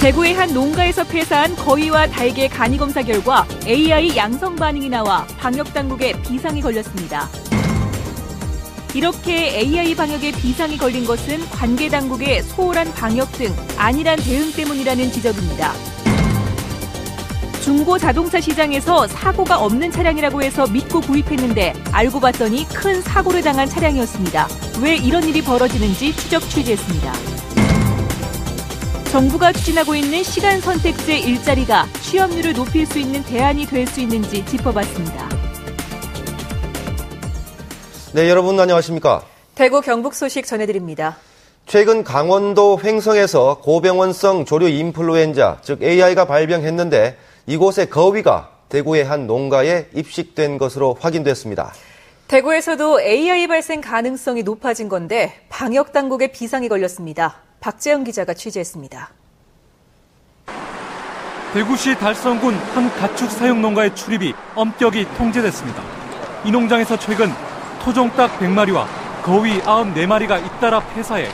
대구의 한 농가에서 폐사한 거위와 닭의 간이 검사 결과 AI 양성 반응이 나와 방역당국에 비상이 걸렸습니다. 이렇게 AI 방역에 비상이 걸린 것은 관계당국의 소홀한 방역 등 안일한 대응 때문이라는 지적입니다. 중고 자동차 시장에서 사고가 없는 차량이라고 해서 믿고 구입했는데 알고 봤더니 큰 사고를 당한 차량이었습니다. 왜 이런 일이 벌어지는지 추적 취재했습니다. 정부가 추진하고 있는 시간 선택제 일자리가 취업률을 높일 수 있는 대안이 될 수 있는지 짚어봤습니다. 네, 여러분 안녕하십니까? 대구 경북 소식 전해드립니다. 최근 강원도 횡성에서 고병원성 조류 인플루엔자, 즉 AI가 발병했는데 이곳의 거위가 대구의 한 농가에 입식된 것으로 확인됐습니다. 대구에서도 AI 발생 가능성이 높아진 건데 방역당국에 비상이 걸렸습니다. 박재영 기자가 취재했습니다. 대구시 달성군 한 가축 사육 농가의 출입이 엄격히 통제됐습니다. 이 농장에서 최근 토종닭 100마리와 거위 94마리가 잇따라 폐사해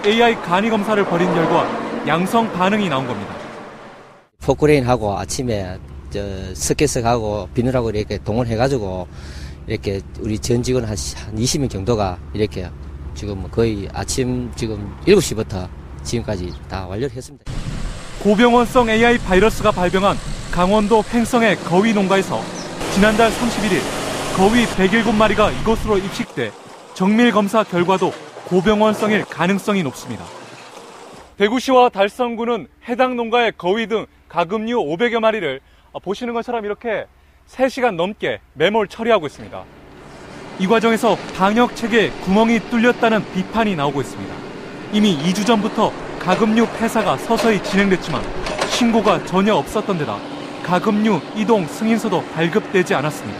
AI 간이 검사를 벌인 결과 양성 반응이 나온 겁니다. 포크레인하고 아침에 스케스하고 비늘하고 이렇게 동원해가지고 이렇게 우리 전 직원 한 20명 정도가 이렇게 지금 거의 아침 지금 7시부터 지금까지 다 완료를 했습니다. 고병원성 AI 바이러스가 발병한 강원도 횡성의 거위 농가에서 지난달 31일 거위 107마리가 이곳으로 입식돼 정밀 검사 결과도 고병원성일 가능성이 높습니다. 대구시와 달성군은 해당 농가의 거위 등 가금류 500여 마리를 보시는 것처럼 이렇게 3시간 넘게 매몰 처리하고 있습니다. 이 과정에서 방역체계에 구멍이 뚫렸다는 비판이 나오고 있습니다. 이미 2주 전부터 가금류 폐사가 서서히 진행됐지만 신고가 전혀 없었던 데다 가금류 이동 승인서도 발급되지 않았습니다.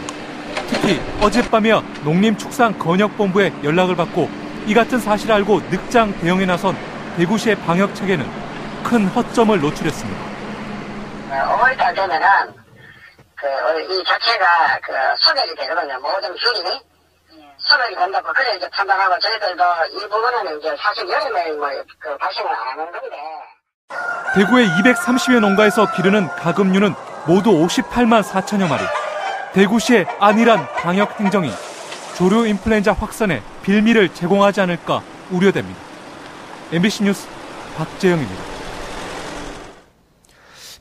특히 어젯밤에야 농림축산건역본부에 연락을 받고 이 같은 사실을 알고 늑장 대응에 나선 대구시의 방역체계는 큰 허점을 노출했습니다. 5월달 되면은 이 자체가 소멸이 되거든요. 모든 균이 소멸이 된다고 그래 이제 판단하고 저희들도 이 부분은 이제 사실 여름에 발생을 안 하는 건데. 대구의 230여 농가에서 기르는 가금류는 모두 58만 4천여 마리. 대구시의 안일한 방역 행정이 조류 인플루엔자 확산에 빌미를 제공하지 않을까 우려됩니다. MBC 뉴스 박재영입니다.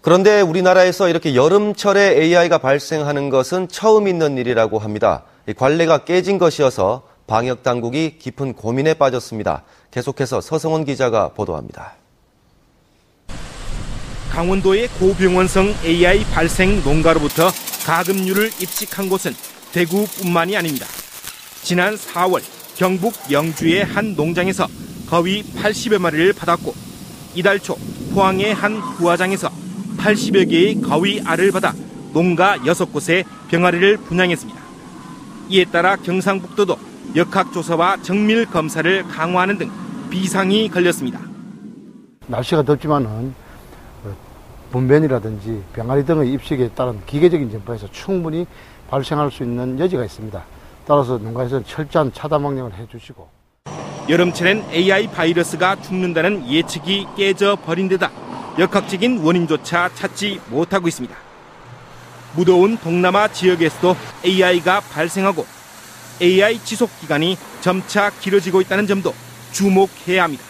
그런데 우리나라에서 이렇게 여름철에 AI가 발생하는 것은 처음 있는 일이라고 합니다. 관례가 깨진 것이어서 방역당국이 깊은 고민에 빠졌습니다. 계속해서 서성원 기자가 보도합니다. 강원도의 고병원성 AI 발생 농가로부터 가금류를 입식한 곳은 대구뿐만이 아닙니다. 지난 4월 경북 영주의 한 농장에서 거위 80여 마리를 받았고 이달 초 포항의 한 부화장에서 80여 개의 거위 알을 받아 농가 6곳에 병아리를 분양했습니다. 이에 따라 경상북도도 역학조사와 정밀 검사를 강화하는 등 비상이 걸렸습니다. 날씨가 덥지만은 분변이라든지 병아리 등의 입식에 따른 기계적인 전파에서 충분히 발생할 수 있는 여지가 있습니다. 따라서 농가에서는 철저한 차단 방역을 해주시고. 여름철엔 AI 바이러스가 죽는다는 예측이 깨져버린 데다 역학적인 원인조차 찾지 못하고 있습니다. 무더운 동남아 지역에서도 AI가 발생하고 AI 지속기간이 점차 길어지고 있다는 점도 주목해야 합니다.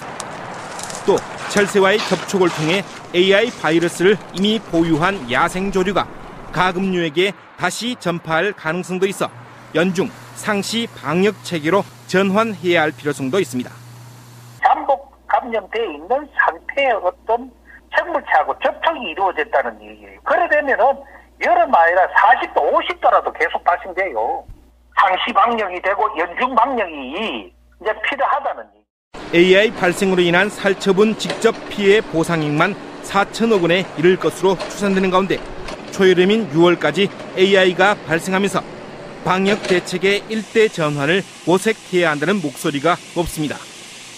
또 철새와의 접촉을 통해 AI 바이러스를 이미 보유한 야생조류가 가금류에게 다시 전파할 가능성도 있어 연중 상시 방역 체계로 전환해야 할 필요성도 있습니다. 잠복 감염되어 있는 상태의 어떤 생물체하고 접촉이 이루어졌다는 얘기예요. 그래 되면은 여름 아니라 40도, 50도라도 계속 발생돼요. 상시 방역이 되고 연중 방역이 이제 필요하다는 얘기. AI 발생으로 인한 살처분 직접 피해 보상액만 4천억 원에 이를 것으로 추산되는 가운데 초여름인 6월까지 AI가 발생하면서 방역 대책의 일대 전환을 모색해야 한다는 목소리가 높습니다.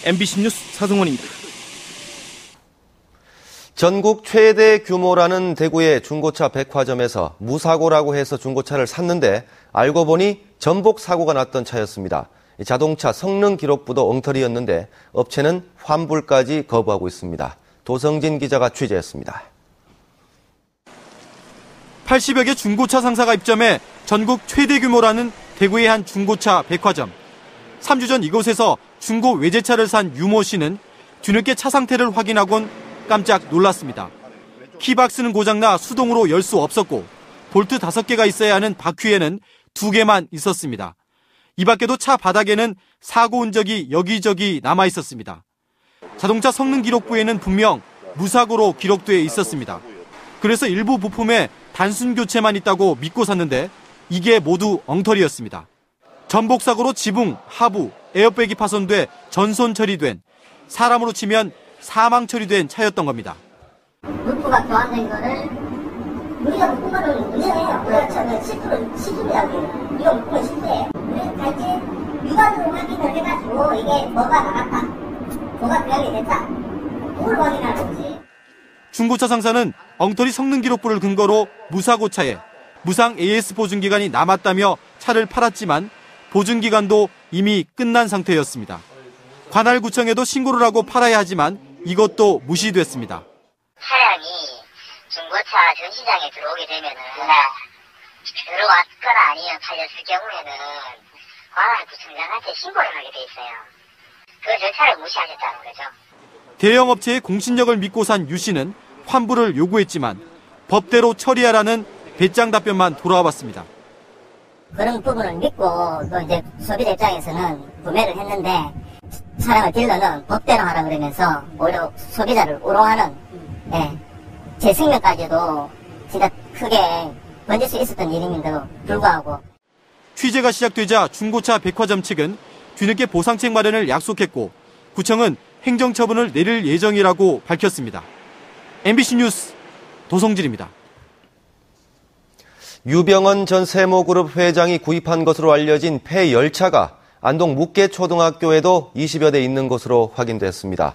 MBC 뉴스 서승원입니다. 전국 최대 규모라는 대구의 중고차 백화점에서 무사고라고 해서 중고차를 샀는데 알고 보니 전복 사고가 났던 차였습니다. 자동차 성능 기록부도 엉터리였는데 업체는 환불까지 거부하고 있습니다. 도성진 기자가 취재했습니다. 80여 개 중고차 상사가 입점해 전국 최대 규모라는 대구의 한 중고차 백화점. 3주 전 이곳에서 중고 외제차를 산 유모 씨는 뒤늦게 차 상태를 확인하곤 깜짝 놀랐습니다. 키박스는 고장나 수동으로 열 수 없었고 볼트 5개가 있어야 하는 바퀴에는 2개만 있었습니다. 이 밖에도 차 바닥에는 사고 흔적이 여기저기 남아 있었습니다. 자동차 성능 기록부에는 분명 무사고로 기록돼 있었습니다. 그래서 일부 부품에 단순 교체만 있다고 믿고 샀는데 이게 모두 엉터리였습니다. 전복 사고로 지붕, 하부, 에어백이 파손돼 전손 처리된, 사람으로 치면 사망 처리된 차였던 겁니다. 물품가 교환된 거를 우리가 물품가를 운영해요. 그렇죠. 10%이라고. 이거 물품은 10%예요. 그러니까 이제 유관으로 확인을 해가지고 이게 뭐가 나갔다, 뭐가 교환이 됐다, 그걸 확인하는 거지. 중고차 상사는 엉터리 성능 기록부를 근거로 무사고차에 무상 AS 보증기간이 남았다며 차를 팔았지만 보증기간도 이미 끝난 상태였습니다. 관할구청에도 신고를 하고 팔아야 하지만 이것도 무시됐습니다. 차량이 중고차 전시장에 들어오게 되면은 들어왔거나 아니면 팔렸을 경우에는 관할구청장한테 신고를 하게 돼 있어요. 그 절차를 무시하셨다는 거죠. 대형 업체의 공신력을 믿고 산 유 씨는 환불을 요구했지만 법대로 처리하라는 배짱 답변만 돌아왔습니다. 그런 부분을 믿고 또 이제 소비자 입장에서는 구매를 했는데 차량을 딜러는 법대로 하라 그러면서 오히려 소비자를 우롱하는, 제 생명까지도 진짜 크게 번질 수 있었던 일임에도 불구하고. 취재가 시작되자 중고차 백화점 측은 뒤늦게 보상책 마련을 약속했고 구청은 행정처분을 내릴 예정이라고 밝혔습니다. MBC 뉴스 도성진입니다. 유병언 전 세모그룹 회장이 구입한 것으로 알려진 폐열차가 안동 묵계초등학교에도 20여 대 있는 것으로 확인됐습니다.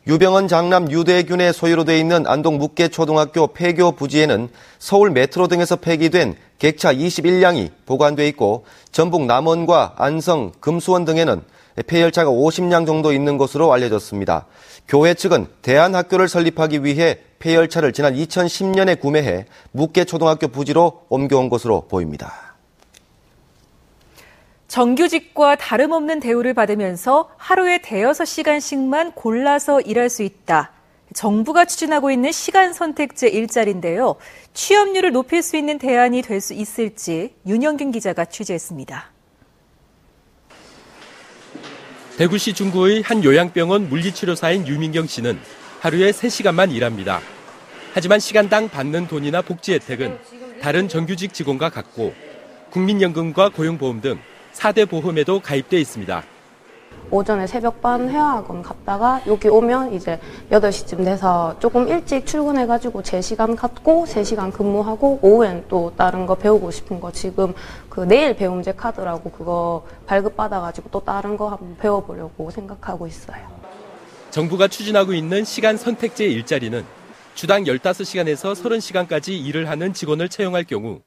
유병언 장남 유대균의 소유로 돼 있는 안동 묵계초등학교 폐교 부지에는 서울 메트로 등에서 폐기된 객차 21량이 보관돼 있고 전북 남원과 안성, 금수원 등에는 폐열차가 50량 정도 있는 것으로 알려졌습니다. 교회 측은 대안학교를 설립하기 위해 폐열차를 지난 2010년에 구매해 묵계초등학교 부지로 옮겨온 것으로 보입니다. 정규직과 다름없는 대우를 받으면서 하루에 5시간씩만 골라서 일할 수 있다. 정부가 추진하고 있는 시간 선택제 일자리인데요. 취업률을 높일 수 있는 대안이 될 수 있을지 윤영균 기자가 취재했습니다. 대구시 중구의 한 요양병원 물리치료사인 유민경 씨는 하루에 3시간만 일합니다. 하지만 시간당 받는 돈이나 복지 혜택은 다른 정규직 직원과 같고 국민연금과 고용보험 등 4대 보험에도 가입돼 있습니다. 오전에 새벽반 회화학원 갔다가 여기 오면 이제 8시쯤 돼서 조금 일찍 출근해가지고 제 시간 갖고 3시간 근무하고 오후엔 또 다른 거 배우고 싶은 거 지금 그 내일 배움제 카드라고 그거 발급받아가지고 또 다른 거 한번 배워보려고 생각하고 있어요. 정부가 추진하고 있는 시간 선택제 일자리는 주당 15시간에서 30시간까지 일을 하는 직원을 채용할 경우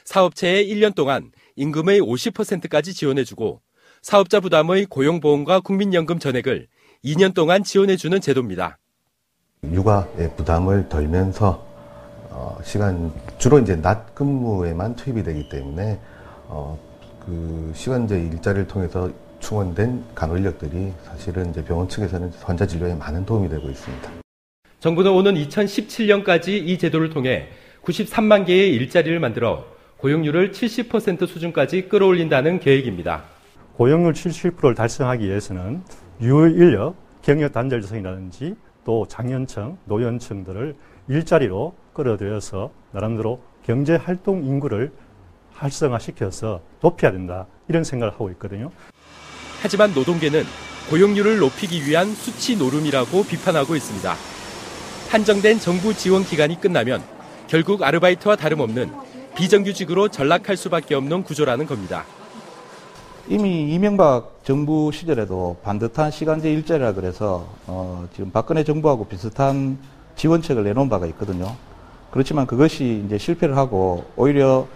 사업체에 1년 동안 임금의 50%까지 지원해주고 사업자 부담의 고용보험과 국민연금 전액을 2년 동안 지원해주는 제도입니다. 육아의 부담을 덜면서 시간 주로 이제 낮 근무에만 투입이 되기 때문에 그 시간제 일자리를 통해서 충원된 간호 인력들이 사실은 이제 병원 측에서는 환자 진료에 많은 도움이 되고 있습니다. 정부는 오는 2017년까지 이 제도를 통해 93만 개의 일자리를 만들어 고용률을 70% 수준까지 끌어올린다는 계획입니다. 고용률 70%를 달성하기 위해서는 유인력, 경력 단절 조성이라든지 또 장년층, 노년층들을 일자리로 끌어들여서 나름대로 경제활동 인구를 활성화시켜서 높여야 된다. 이런 생각을 하고 있거든요. 하지만 노동계는 고용률을 높이기 위한 수치 노름이라고 비판하고 있습니다. 한정된 정부 지원 기간이 끝나면 결국 아르바이트와 다름없는 비정규직으로 전락할 수밖에 없는 구조라는 겁니다. 이미 이명박 정부 시절에도 반듯한 시간제 일자리라 그래서 지금 박근혜 정부하고 비슷한 지원책을 내놓은 바가 있거든요. 그렇지만 그것이 이제 실패를 하고 오히려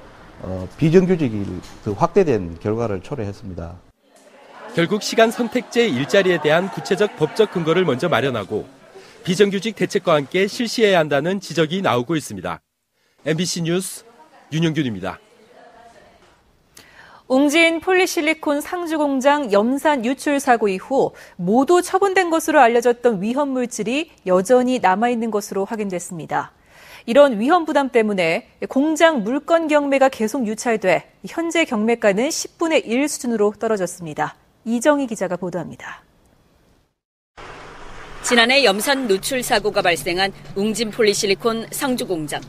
비정규직이 더 확대된 결과를 초래했습니다. 결국 시간 선택제 일자리에 대한 구체적 법적 근거를 먼저 마련하고 비정규직 대책과 함께 실시해야 한다는 지적이 나오고 있습니다. MBC 뉴스 윤영균입니다. 웅진 폴리실리콘 상주 공장 염산 유출 사고 이후 모두 처분된 것으로 알려졌던 위험 물질이 여전히 남아있는 것으로 확인됐습니다. 이런 위험 부담 때문에 공장 물건 경매가 계속 유찰돼 현재 경매가는 10분의 1 수준으로 떨어졌습니다. 이정희 기자가 보도합니다. 지난해 염산 누출 사고가 발생한 웅진 폴리실리콘 상주 공장.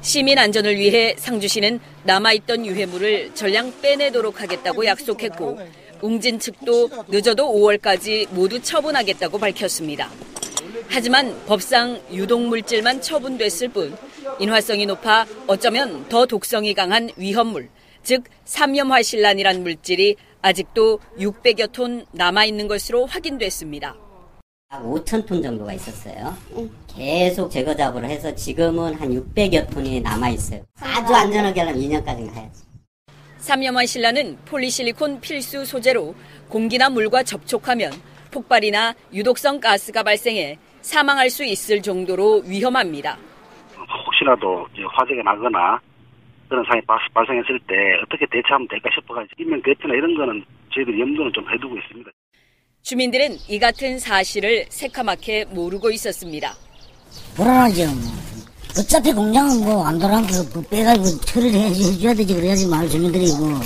시민 안전을 위해 상주시는 남아있던 유해물을 전량 빼내도록 하겠다고 약속했고 웅진 측도 늦어도 5월까지 모두 처분하겠다고 밝혔습니다. 하지만 법상 유독물질만 처분됐을 뿐 인화성이 높아 어쩌면 더 독성이 강한 위험물, 즉 삼염화실란이란 물질이 아직도 600여 톤 남아있는 것으로 확인됐습니다. 5,000톤 정도가 있었어요. 계속 제거 작업을 해서 지금은 한 600여 톤이 남아있어요. 아주 안전하게 하려면 2년까지는 가야지. 삼염화실란은 폴리실리콘 필수 소재로 공기나 물과 접촉하면 폭발이나 유독성 가스가 발생해 사망할 수 있을 정도로 위험합니다. 혹시라도 화재가 나거나 그런 상황이 발생했을 때 어떻게 대처하면 될까 싶어가지고 인명 대피나 이런 거는 저희들이 염두는 좀 해두고 있습니다. 주민들은 이 같은 사실을 새카맣게 모르고 있었습니다. 불안하죠. 어차피 공장은 뭐 안전하게 빼가지고 처리를 해줘야 되지. 그래야지 마을 주민들이 뭐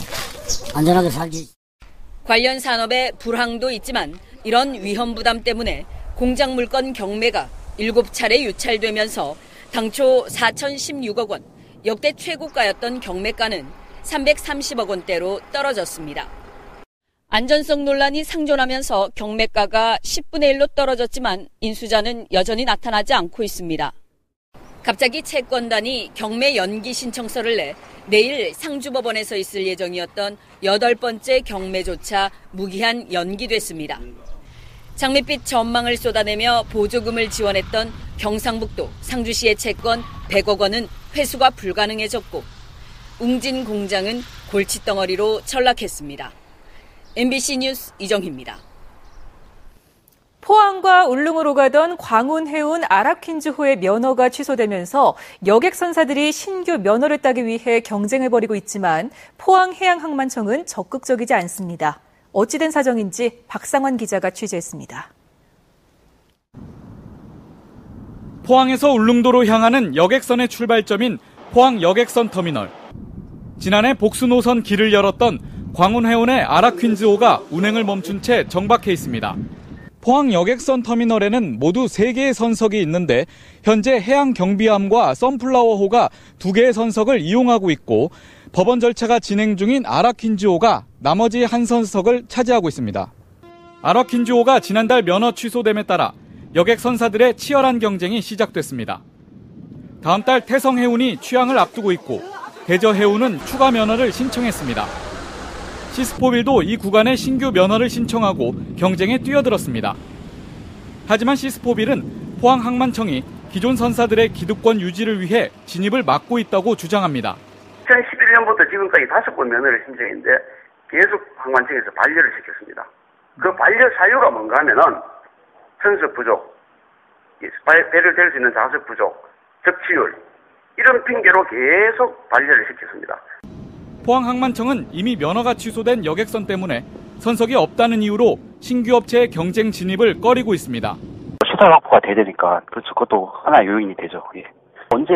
안전하게 살지. 관련 산업의 불황도 있지만 이런 위험 부담 때문에 공장 물건 경매가 7차례 유찰되면서 당초 4,016억 원, 역대 최고가였던 경매가는 330억 원대로 떨어졌습니다. 안전성 논란이 상존하면서 경매가가 10분의 1로 떨어졌지만 인수자는 여전히 나타나지 않고 있습니다. 갑자기 채권단이 경매 연기 신청서를 내 내일 상주법원에서 있을 예정이었던 8번째 경매조차 무기한 연기됐습니다. 장밋빛 전망을 쏟아내며 보조금을 지원했던 경상북도 상주시의 채권 100억 원은 회수가 불가능해졌고 웅진 공장은 골칫덩어리로 전락했습니다. MBC 뉴스 이정희입니다. 포항과 울릉으로 가던 광운해운 아랍퀸즈호의 면허가 취소되면서 여객선사들이 신규 면허를 따기 위해 경쟁을 벌이고 있지만 포항해양항만청은 적극적이지 않습니다. 어찌된 사정인지 박상환 기자가 취재했습니다. 포항에서 울릉도로 향하는 여객선의 출발점인 포항 여객선 터미널. 지난해 복수 노선 길을 열었던 광운해운의 아라퀸즈호가 운행을 멈춘 채 정박해 있습니다. 포항 여객선 터미널에는 모두 3개의 선석이 있는데 현재 해양경비함과 선플라워호가 2개의 선석을 이용하고 있고 법원 절차가 진행 중인 아라퀸즈호가 나머지 한 선석을 차지하고 있습니다. 아라퀸즈호가 지난달 면허 취소됨에 따라 여객선사들의 치열한 경쟁이 시작됐습니다. 다음 달 태성해운이 취항을 앞두고 있고 대저해운은 추가 면허를 신청했습니다. 시스포빌도 이 구간에 신규 면허를 신청하고 경쟁에 뛰어들었습니다. 하지만 시스포빌은 포항항만청이 기존 선사들의 기득권 유지를 위해 진입을 막고 있다고 주장합니다. 2011년부터 지금까지 5번 면허를 신청했는데 계속 항만청에서 반려를 시켰습니다. 그 반려 사유가 뭔가 하면은 선수 부족, 배를 댈 수 있는 좌석 부족, 적치율 이런 핑계로 계속 반려를 시켰습니다. 포항항만청은 이미 면허가 취소된 여객선 때문에 선석이 없다는 이유로 신규 업체의 경쟁 진입을 꺼리고 있습니다. 시설 확보가 돼야 되니까 그렇죠. 그것도 하나의 요인이 되죠. 예. 언제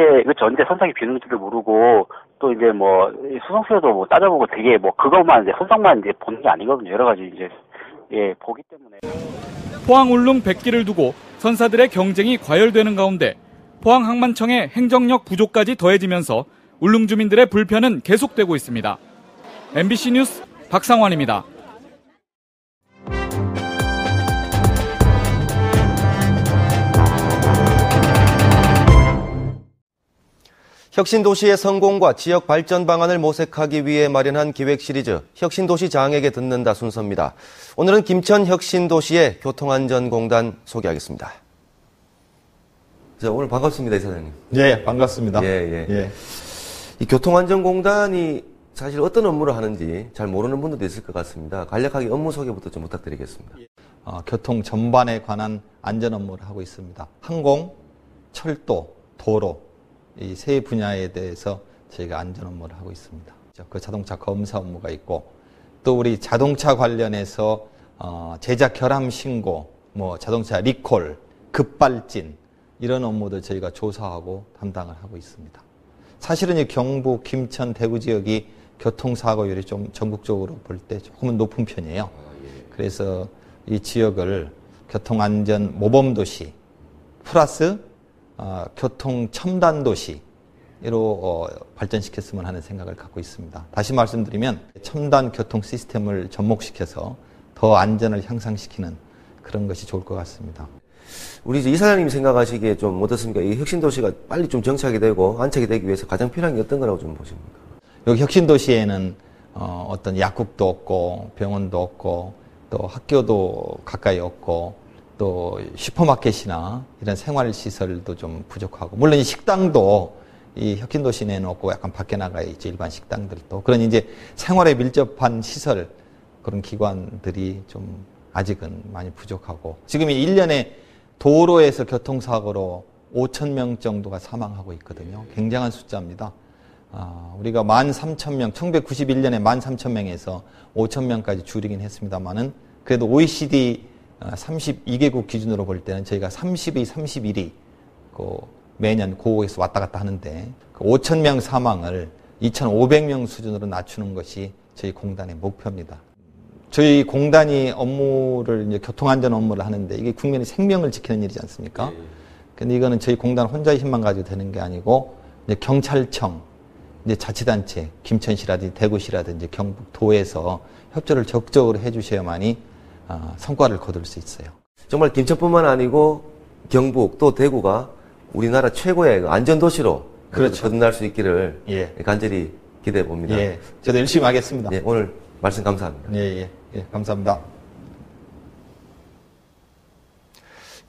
선석이 비는지도 모르고 또 이제 뭐 수송수에도 뭐 따져보고 되게 뭐 그것만 이제 선석만 이제 보는 게 아니거든요. 여러 가지 이제 보기 때문에. 포항 울릉 100기를 두고 선사들의 경쟁이 과열되는 가운데 포항항만청의 행정력 부족까지 더해지면서 울릉 주민들의 불편은 계속되고 있습니다. MBC 뉴스 박상환입니다. 혁신도시의 성공과 지역 발전 방안을 모색하기 위해 마련한 기획 시리즈 혁신도시 장에게 듣는다 순서입니다. 오늘은 김천 혁신도시의 교통안전공단 소개하겠습니다. 자, 오늘 반갑습니다, 이사장님. 네, 반갑습니다. 예. 이 교통안전공단이 사실 어떤 업무를 하는지 잘 모르는 분들도 있을 것 같습니다. 간략하게 업무 소개부터 좀 부탁드리겠습니다. 교통 전반에 관한 안전 업무를 하고 있습니다. 항공, 철도, 도로 이 세 분야에 대해서 저희가 안전 업무를 하고 있습니다. 그 자동차 검사 업무가 있고 또 우리 자동차 관련해서 제작 결함 신고, 자동차 리콜, 급발진 이런 업무도 저희가 조사하고 담당을 하고 있습니다. 사실은 이 경북, 김천, 대구 지역이 교통사고율이 좀 전국적으로 볼 때 조금은 높은 편이에요. 그래서 이 지역을 교통안전 모범도시 플러스 교통첨단도시로 발전시켰으면 하는 생각을 갖고 있습니다. 다시 말씀드리면 첨단 교통 시스템을 접목시켜서 더 안전을 향상시키는 그런 것이 좋을 것 같습니다. 우리 이사장님이 생각하시기에 좀 어떻습니까? 이 혁신도시가 빨리 좀 정착이 되고 안착이 되기 위해서 가장 필요한 게 어떤 거라고 좀 보십니까? 여기 혁신도시에는 어떤 약국도 없고 병원도 없고 또 학교도 가까이 없고 또 슈퍼마켓이나 이런 생활시설도 좀 부족하고 물론 이 식당도 이 혁신도시 내는 없고 약간 밖에 나가 있죠. 일반 식당들도. 그런 이제 생활에 밀접한 시설 그런 기관들이 좀 아직은 많이 부족하고 지금 이 1년에 도로에서 교통사고로 5,000명 정도가 사망하고 있거든요. 굉장한 숫자입니다. 우리가 13,000명, 1991년에 13,000명에서 5,000명까지 줄이긴 했습니다만은 그래도 OECD 32개국 기준으로 볼 때는 저희가 30위, 31위 매년 고에서 왔다 갔다 하는데 5,000명 사망을 2,500명 수준으로 낮추는 것이 저희 공단의 목표입니다. 저희 공단이 업무를 이제 교통안전 업무를 하는데 이게 국민의 생명을 지키는 일이지 않습니까? 근데 이거는 저희 공단 혼자의 힘만 가지고 되는 게 아니고 이제 경찰청, 이제 자치단체, 김천시라든지 대구시라든지 경북도에서 협조를 적극적으로 해주셔야만이 성과를 거둘 수 있어요. 정말 김천뿐만 아니고 경북 또 대구가 우리나라 최고의 안전도시로 그렇죠. 거듭날 수 있기를 간절히 기대해 봅니다. 저도 열심히 하겠습니다. 오늘 말씀 감사합니다. 감사합니다.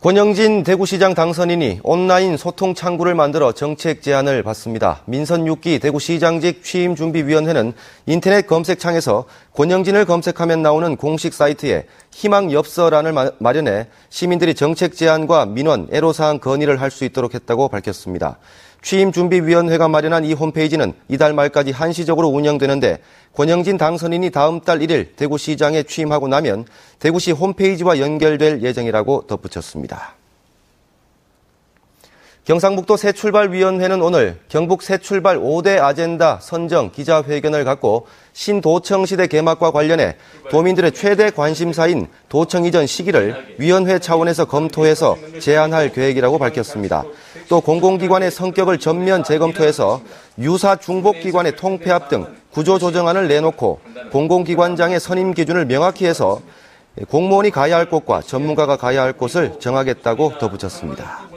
권영진 대구시장 당선인이 온라인 소통 창구를 만들어 정책 제안을 받습니다. 민선 6기 대구시장직 취임준비위원회는 인터넷 검색창에서 권영진을 검색하면 나오는 공식 사이트에 희망 엽서란을 마련해 시민들이 정책 제안과 민원, 애로사항 건의를 할 수 있도록 했다고 밝혔습니다. 취임준비위원회가 마련한 이 홈페이지는 이달 말까지 한시적으로 운영되는데 권영진 당선인이 다음 달 1일 대구시장에 취임하고 나면 대구시 홈페이지와 연결될 예정이라고 덧붙였습니다. 경상북도 새출발위원회는 오늘 경북 새출발 5대 아젠다 선정 기자회견을 갖고 신도청시대 개막과 관련해 도민들의 최대 관심사인 도청 이전 시기를 위원회 차원에서 검토해서 제안할 계획이라고 밝혔습니다. 또 공공기관의 성격을 전면 재검토해서 유사 중복기관의 통폐합 등 구조조정안을 내놓고 공공기관장의 선임 기준을 명확히 해서 공무원이 가야 할 곳과 전문가가 가야 할 곳을 정하겠다고 덧붙였습니다.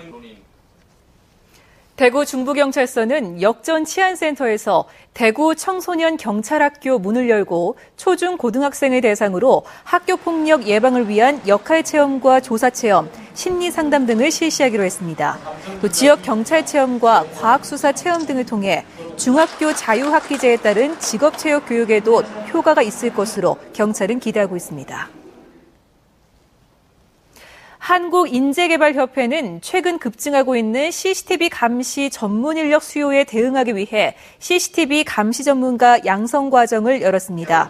대구 중부경찰서는 역전 치안센터에서 대구 청소년 경찰학교 문을 열고 초중 고등학생을 대상으로 학교폭력 예방을 위한 역할체험과 조사체험, 심리상담 등을 실시하기로 했습니다. 또 지역 경찰체험과 과학수사체험 등을 통해 중학교 자유학기제에 따른 직업체육 교육에도 효과가 있을 것으로 경찰은 기대하고 있습니다. 한국인재개발협회는 최근 급증하고 있는 CCTV 감시 전문 인력 수요에 대응하기 위해 CCTV 감시 전문가 양성 과정을 열었습니다.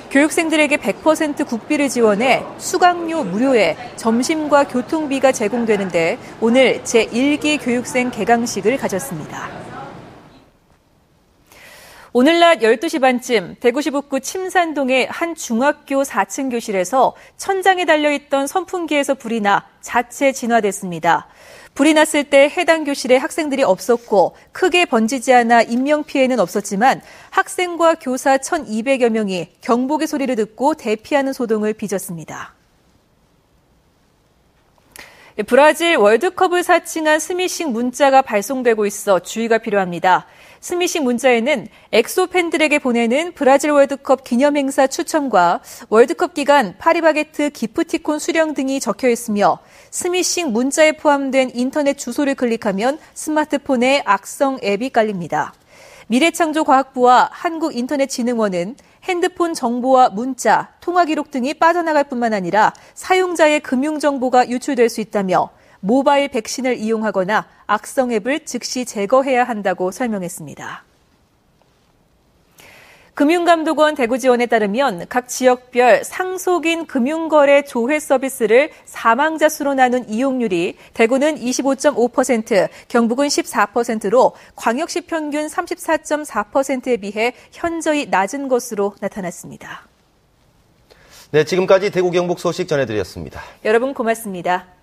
교육생들에게 100% 국비를 지원해 수강료 무료에 점심과 교통비가 제공되는데 오늘 제1기 교육생 개강식을 가졌습니다. 오늘 낮 12시 반쯤 대구시 북구 침산동의 한 중학교 4층 교실에서 천장에 달려있던 선풍기에서 불이 나 자체 진화됐습니다. 불이 났을 때 해당 교실에 학생들이 없었고 크게 번지지 않아 인명피해는 없었지만 학생과 교사 1,200여 명이 경보의 소리를 듣고 대피하는 소동을 빚었습니다. 브라질 월드컵을 사칭한 스미싱 문자가 발송되고 있어 주의가 필요합니다. 스미싱 문자에는 엑소 팬들에게 보내는 브라질 월드컵 기념행사 추첨과 월드컵 기간 파리바게트 기프티콘 수령 등이 적혀 있으며 스미싱 문자에 포함된 인터넷 주소를 클릭하면 스마트폰에 악성 앱이 깔립니다. 미래창조과학부와 한국인터넷진흥원은 핸드폰 정보와 문자, 통화 기록 등이 빠져나갈 뿐만 아니라 사용자의 금융 정보가 유출될 수 있다며 모바일 백신을 이용하거나 악성 앱을 즉시 제거해야 한다고 설명했습니다. 금융감독원 대구지원에 따르면 각 지역별 상속인 금융거래 조회 서비스를 사망자 수로 나눈 이용률이 대구는 25.5%, 경북은 14%로 광역시 평균 34.4%에 비해 현저히 낮은 것으로 나타났습니다. 네, 지금까지 대구 경북 소식 전해드렸습니다. 여러분 고맙습니다.